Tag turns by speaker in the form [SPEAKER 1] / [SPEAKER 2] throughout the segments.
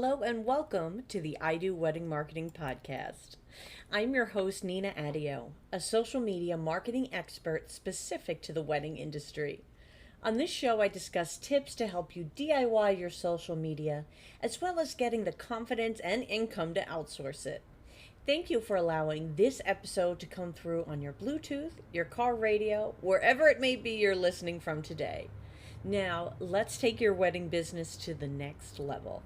[SPEAKER 1] Hello and welcome to the I Do Wedding Marketing Podcast. I'm your host, Nina Adio, a social media marketing expert specific to the wedding industry. On this show, I discuss tips to help you DIY your social media, as well as getting the confidence and income to outsource it. Thank you for allowing this episode to come through on your Bluetooth, your car radio, wherever it may be you're listening from today. Now, let's take your wedding business to the next level.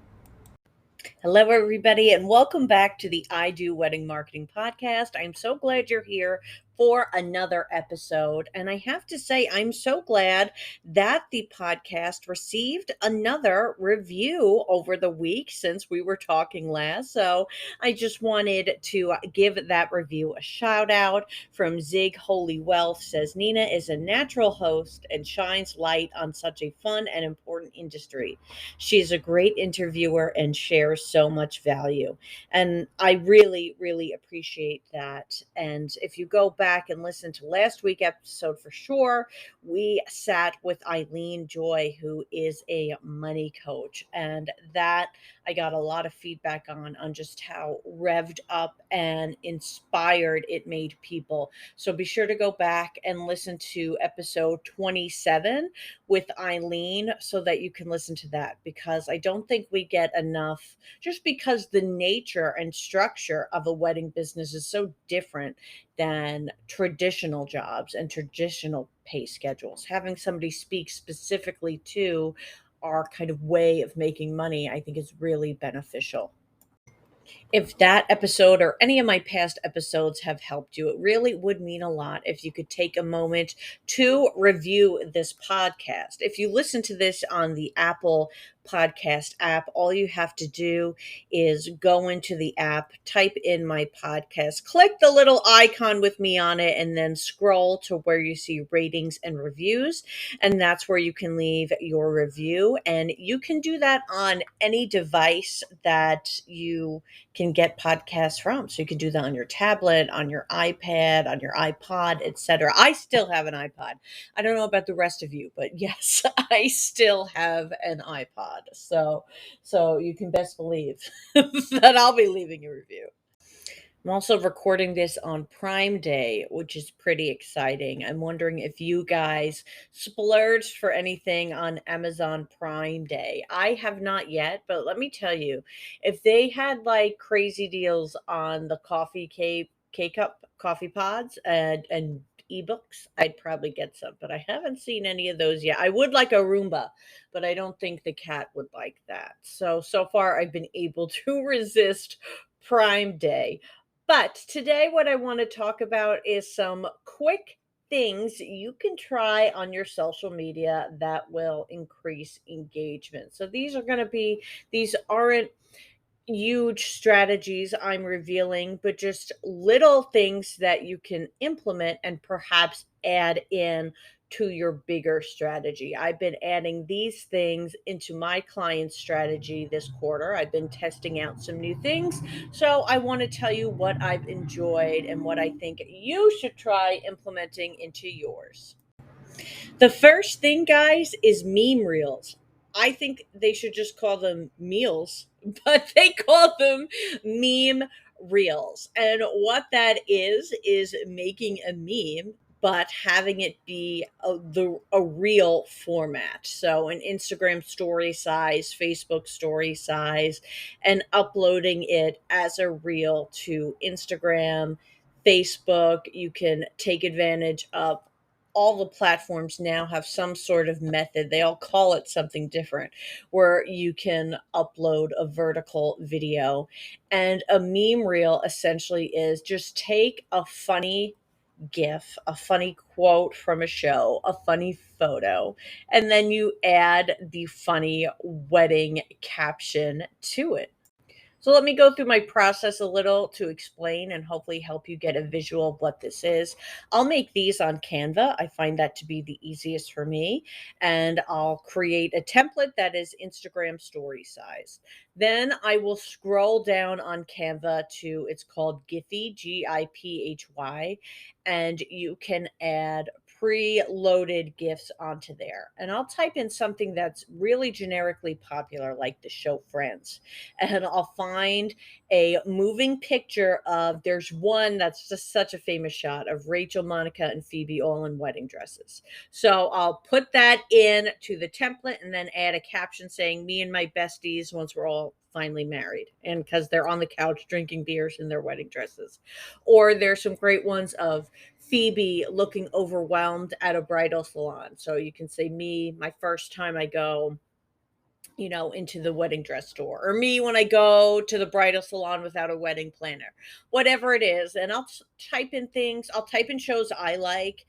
[SPEAKER 1] Hello, everybody, and welcome back to the I Do Wedding Marketing Podcast. I'm so glad you're here for another episode. And I have to say, I'm so glad that the podcast received another review over the week since we were talking last. So I just wanted to give that review a shout out from Zig Holy Wealth. Says Nina is a natural host and shines light on such a fun and important industry. She's a great interviewer and shares so much value. And I really, really appreciate that. And if you go back and listen to last week's episode for sure, we sat with Eileen Joy, who is a money coach. And that I got a lot of feedback on just how revved up and inspired it made people. So be sure to go back and listen to episode 27 with Eileen so that you can listen to that, because I don't think we get enough, just because the nature and structure of a wedding business is so different than traditional jobs and traditional pay schedules. Having somebody speak specifically to our kind of way of making money, I think is really beneficial. If that episode or any of my past episodes have helped you, it really would mean a lot if you could take a moment to review this podcast. If you listen to this on the Apple podcast app, all you have to do is go into the app, type in my podcast, click the little icon with me on it, and then scroll to where you see ratings and reviews. And that's where you can leave your review. And you can do that on any device that you can get podcasts from. So you can do that on your tablet, on your iPad, on your iPod, etc. I still have an iPod. I don't know about the rest of you, but yes, I still have an iPod. So you can best believe that I'll be leaving a review. I'm also recording this on Prime Day, which is pretty exciting. I'm wondering if you guys splurged for anything on Amazon Prime Day. I have not yet, but let me tell you, if they had like crazy deals on the K cup coffee pods and ebooks, I'd probably get some, but I haven't seen any of those yet. I would like a Roomba, but I don't think the cat would like that. So far I've been able to resist Prime Day. But today, what I want to talk about is some quick things you can try on your social media that will increase engagement. So these aren't huge strategies I'm revealing, but just little things that you can implement and perhaps add in to your bigger strategy. I've been adding these things into my client strategy this quarter. I've been testing out some new things. So I want to tell you what I've enjoyed and what I think you should try implementing into yours. The first thing, guys, is meme reels. I think they should just call them meals, but they call them meme reels. And what that is making a meme, but having it be a real format. So an Instagram story size, Facebook story size, and uploading it as a reel to Instagram, Facebook. You can take advantage of all the platforms now have some sort of method. They all call it something different, where you can upload a vertical video. And a meme reel essentially is just take a funny GIF, a funny quote from a show, a funny photo, and then you add the funny wedding caption to it. So let me go through my process a little to explain and hopefully help you get a visual of what this is. I'll make these on Canva. I find that to be the easiest for me. And I'll create a template that is Instagram story size. Then I will scroll down on Canva it's called Giphy, Giphy, and you can add pre-loaded gifs onto there. And I'll type in something that's really generically popular, like the show Friends. And I'll find a moving picture of, there's one that's just such a famous shot of Rachel, Monica, and Phoebe all in wedding dresses. So I'll put that in to the template and then add a caption saying, "Me and my besties once we're all finally married," and because they're on the couch drinking beers in their wedding dresses. Or there's some great ones of Phoebe looking overwhelmed at a bridal salon. So you can say, "Me, my first time I go, into the wedding dress store," or "Me when I go to the bridal salon without a wedding planner," whatever it is. And type in things. I'll type in shows I like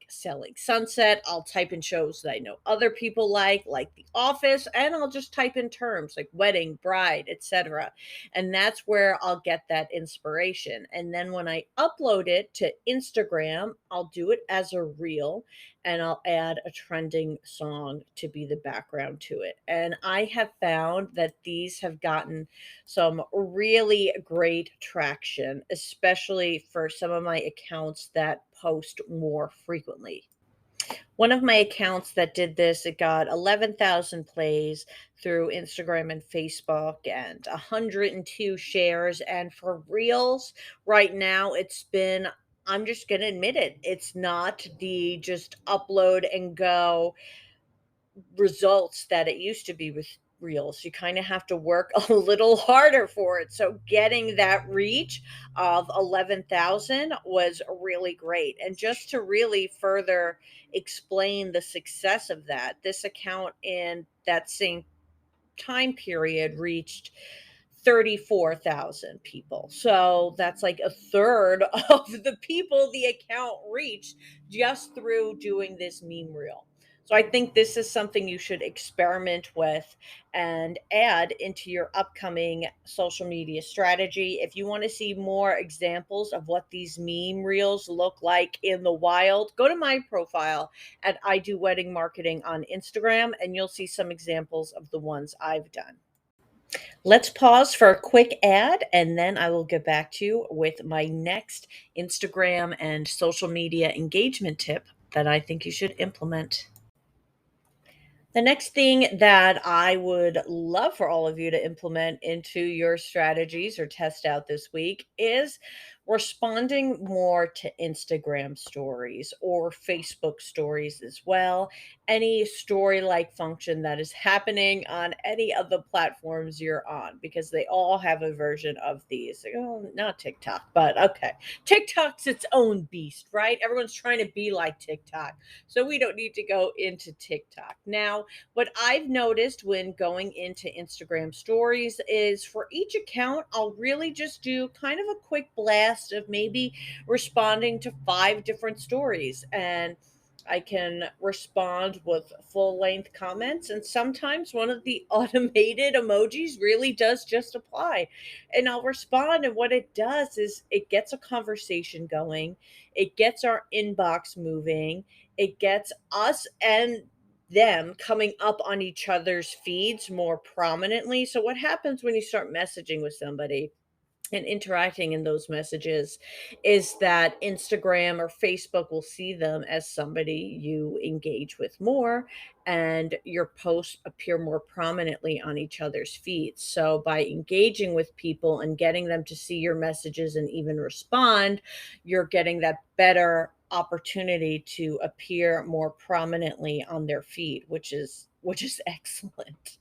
[SPEAKER 1] Selling Sunset. I'll type in shows that I know other people like The Office, and I'll just type in terms like wedding, bride, etc. And that's where I'll get that inspiration. And then when I upload it to Instagram, I'll do it as a reel, and I'll add a trending song to be the background to it. And I have found that these have gotten some really great traction, especially for some of my accounts that post more frequently. One of my accounts that did this, it got 11,000 plays through Instagram and Facebook and 102 shares. And for Reels, right now, I'm just going to admit it, it's not the just upload and go results that it used to be with Reels. You kind of have to work a little harder for it. So getting that reach of 11,000 was really great. And just to really further explain the success of that, this account in that same time period reached 34,000 people. So that's like a third of the people the account reached just through doing this meme reel. So I think this is something you should experiment with and add into your upcoming social media strategy. If you want to see more examples of what these meme reels look like in the wild, go to my profile at I Do Wedding Marketing on Instagram, and you'll see some examples of the ones I've done. Let's pause for a quick ad, and then I will get back to you with my next Instagram and social media engagement tip that I think you should implement. The next thing that I would love for all of you to implement into your strategies or test out this week is responding more to Instagram stories or Facebook stories as well. Any story like function that is happening on any of the platforms you're on, because they all have a version of these. Oh, not TikTok, but okay. TikTok's its own beast, right? Everyone's trying to be like TikTok. So we don't need to go into TikTok. Now, what I've noticed when going into Instagram stories is for each account, I'll really just do kind of a quick blast of maybe responding to 5 different stories. And I can respond with full length comments. And sometimes one of the automated emojis really does just apply. And I'll respond. And what it does is it gets a conversation going, it gets our inbox moving, it gets us and them coming up on each other's feeds more prominently. So, what happens when you start messaging with somebody and interacting in those messages is that Instagram or Facebook will see them as somebody you engage with more, and your posts appear more prominently on each other's feeds. So, by engaging with people and getting them to see your messages and even respond, you're getting that better opportunity to appear more prominently on their feed, which is excellent.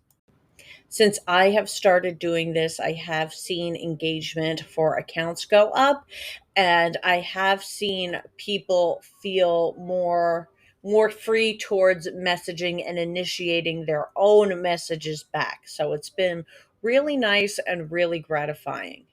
[SPEAKER 1] Since I have started doing this, I have seen engagement for accounts go up, and I have seen people feel more free towards messaging and initiating their own messages back. So it's been really nice and really gratifying.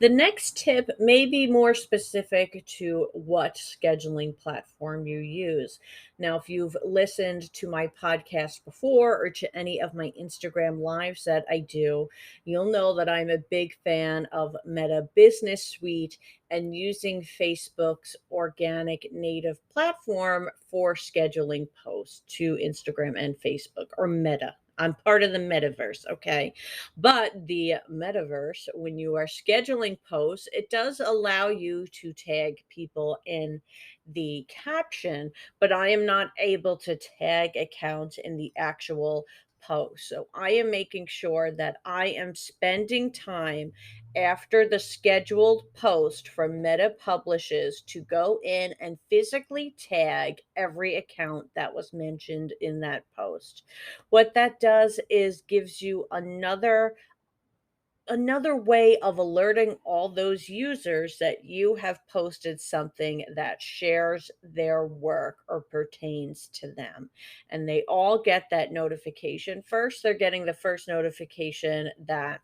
[SPEAKER 1] The next tip may be more specific to what scheduling platform you use. Now, if you've listened to my podcast before or to any of my Instagram lives that I do, you'll know that I'm a big fan of Meta Business Suite and using Facebook's organic native platform for scheduling posts to Instagram and Facebook, or Meta. I'm part of the metaverse, okay? But the metaverse, when you are scheduling posts, it does allow you to tag people in the caption, but I am not able to tag accounts in the actual post. So I am making sure that I am spending time after the scheduled post from Meta publishes to go in and physically tag every account that was mentioned in that post. What that does is gives you another way of alerting all those users that you have posted something that shares their work or pertains to them. And they all get that notification. First, they're getting the first notification that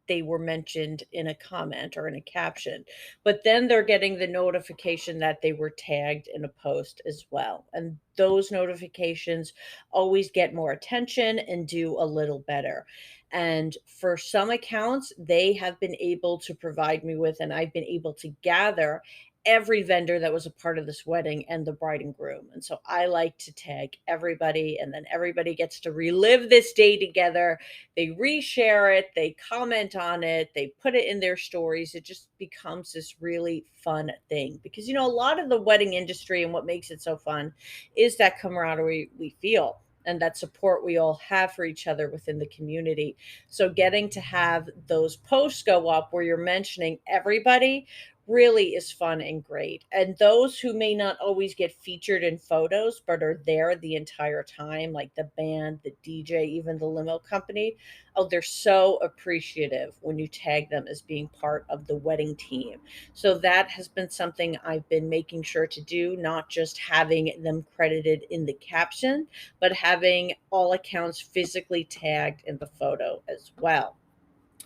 [SPEAKER 1] they were mentioned in a comment or in a caption. But then they're getting the notification that they were tagged in a post as well. And those notifications always get more attention and do a little better. And for some accounts, they have been able to provide me with, and I've been able to gather every vendor that was a part of this wedding and the bride and groom. And so I like to tag everybody, and then everybody gets to relive this day together. They reshare it, they comment on it, they put it in their stories. It just becomes this really fun thing because, a lot of the wedding industry and what makes it so fun is that camaraderie we feel and that support we all have for each other within the community. So, getting to have those posts go up where you're mentioning everybody really is fun and great. And those who may not always get featured in photos but are there the entire time, like the band, the DJ, even the limo company, oh, they're so appreciative when you tag them as being part of the wedding team. So that has been something I've been making sure to do, not just having them credited in the caption, but having all accounts physically tagged in the photo as well.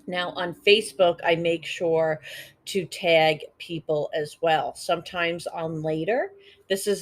[SPEAKER 1] Now, on Facebook, I make sure to tag people as well. Sometimes on Later.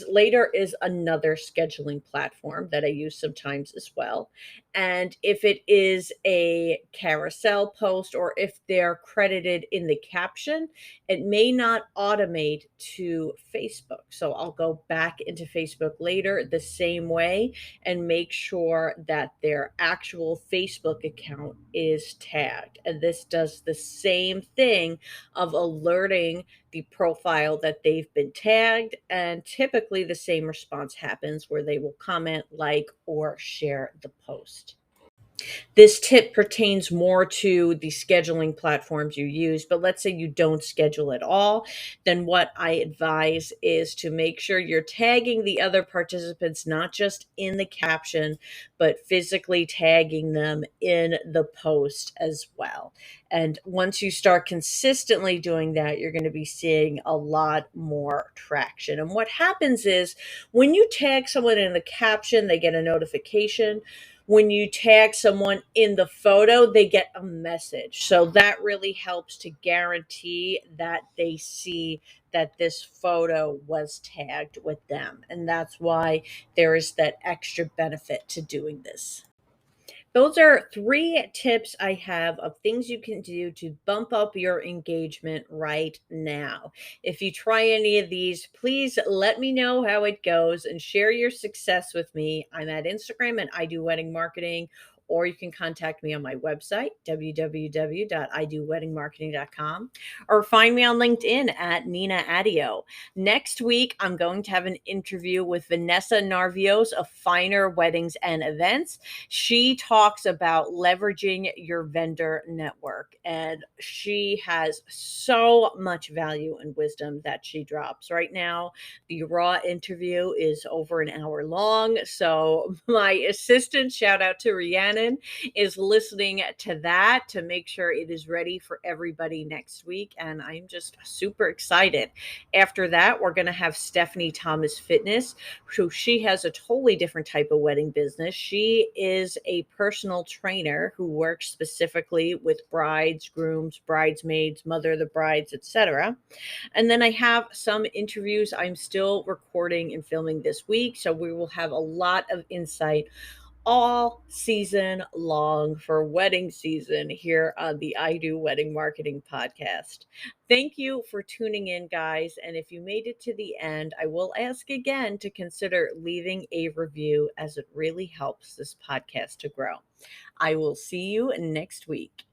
[SPEAKER 1] Later is another scheduling platform that I use sometimes as well. And if it is a carousel post or if they're credited in the caption, it may not automate to Facebook. So I'll go back into Facebook Later the same way and make sure that their actual Facebook account is tagged. And this does the same thing of alerting the profile that they've been tagged. And typically, the same response happens where they will comment, like, or share the post. This tip pertains more to the scheduling platforms you use, but let's say you don't schedule at all, then what I advise is to make sure you're tagging the other participants, not just in the caption, but physically tagging them in the post as well. And once you start consistently doing that, you're going to be seeing a lot more traction. And what happens is when you tag someone in the caption, they get a notification. When you tag someone in the photo, they get a message. So that really helps to guarantee that they see that this photo was tagged with them. And that's why there is that extra benefit to doing this. Those are three tips I have of things you can do to bump up your engagement right now. If you try any of these, please let me know how it goes and share your success with me. I'm at Instagram and I do wedding marketing, or you can contact me on my website, www.idoweddingmarketing.com, or find me on LinkedIn at Nina Adio. Next week, I'm going to have an interview with Vanessa Narvios of Finer Weddings and Events. She talks about leveraging your vendor network, and she has so much value and wisdom that she drops. Right now, the raw interview is over an hour long. So, my assistant, shout out to Rhiannon, is listening to that to make sure it is ready for everybody next week. And I'm just super excited. After that, we're going to have Stephanie Thomas Fitness. So she has a totally different type of wedding business. She is a personal trainer who works specifically with brides, grooms, bridesmaids, mother of the brides, etc. And then I have some interviews I'm still recording and filming this week. So we will have a lot of insight all season long for wedding season here on the I Do Wedding Marketing Podcast. Thank you for tuning in, guys. And if you made it to the end, I will ask again to consider leaving a review as it really helps this podcast to grow. I will see you next week.